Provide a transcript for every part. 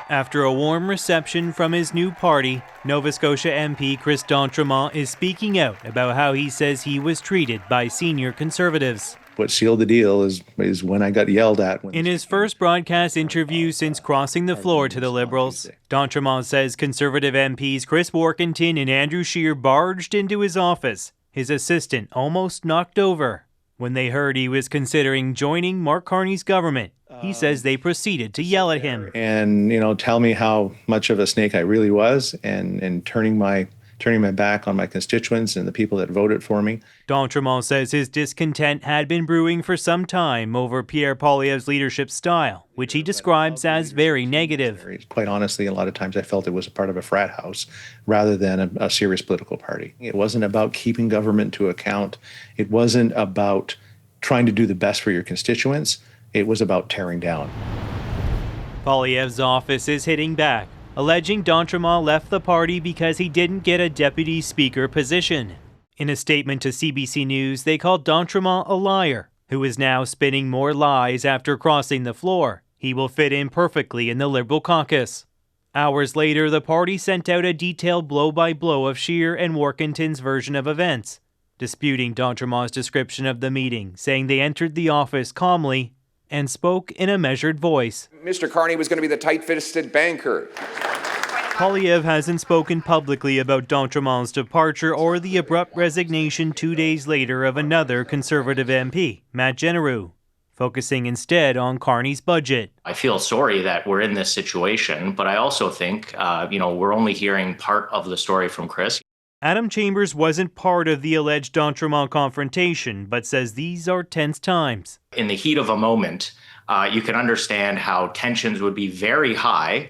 After a warm reception from his new party, Nova Scotia MP Chris d'Entremont is speaking out about how he says he was treated by senior Conservatives. What sealed the deal is when I got yelled at. In his first broadcast interview since crossing the floor to the Liberals, d'Entremont says Conservative MPs Chris Warkentin and Andrew Scheer barged into his office. His assistant almost knocked over. When they heard he was considering joining Mark Carney's government, he says they proceeded to yell at him. And, tell me how much of a snake I really was and turning my back on my constituents and the people that voted for me. D'Entremont says his discontent had been brewing for some time over Pierre Poilievre's leadership style, which he describes as very negative. Quite honestly, a lot of times I felt it was a part of a frat house rather than a serious political party. It wasn't about keeping government to account. It wasn't about trying to do the best for your constituents. It was about tearing down. Poilievre's office is hitting back, alleging d'Entremont left the party because he didn't get a deputy speaker position. In a statement to CBC News, they called d'Entremont a liar, who is now spinning more lies after crossing the floor. He will fit in perfectly in the Liberal caucus. Hours later, the party sent out a detailed blow-by-blow of Scheer and Warkentin's version of events, disputing d'Entremont's description of the meeting, saying they entered the office calmly and spoke in a measured voice. Mr. Carney was going to be the tight-fisted banker. Poilievre hasn't spoken publicly about d'Entremont's departure or the abrupt resignation 2 days later of another Conservative MP, Matt Genereux, focusing instead on Carney's budget. I feel sorry that we're in this situation, but I also think, we're only hearing part of the story from Chris. Adam Chambers wasn't part of the alleged d'Entremont confrontation, but says these are tense times. In the heat of a moment, you can understand how tensions would be very high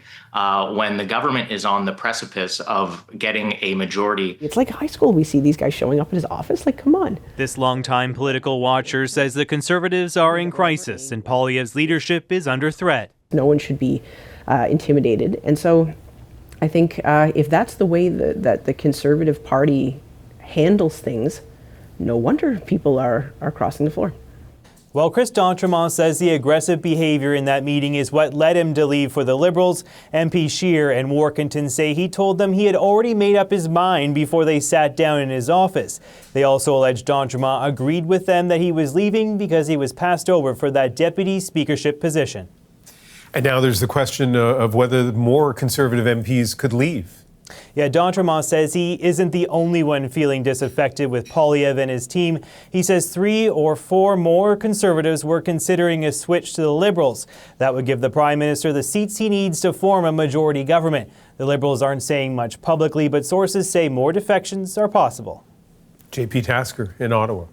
when the government is on the precipice of getting a majority. It's like high school. We see these guys showing up at his office. Like, come on. This longtime political watcher says the Conservatives are in crisis and Poilievre's leadership is under threat. No one should be intimidated. And so I think if that's the way that the Conservative Party handles things, no wonder people are crossing the floor. Well, Chris d'Entremont says the aggressive behavior in that meeting is what led him to leave for the Liberals. MP Scheer and Warkentin say he told them he had already made up his mind before they sat down in his office. They also allege d'Entremont agreed with them that he was leaving because he was passed over for that deputy speakership position. And now there's the question of whether more Conservative MPs could leave. Yeah, d'Entremont says he isn't the only one feeling disaffected with Poilievre and his team. He says 3 or 4 more Conservatives were considering a switch to the Liberals. That would give the Prime Minister the seats he needs to form a majority government. The Liberals aren't saying much publicly, but sources say more defections are possible. JP Tasker in Ottawa.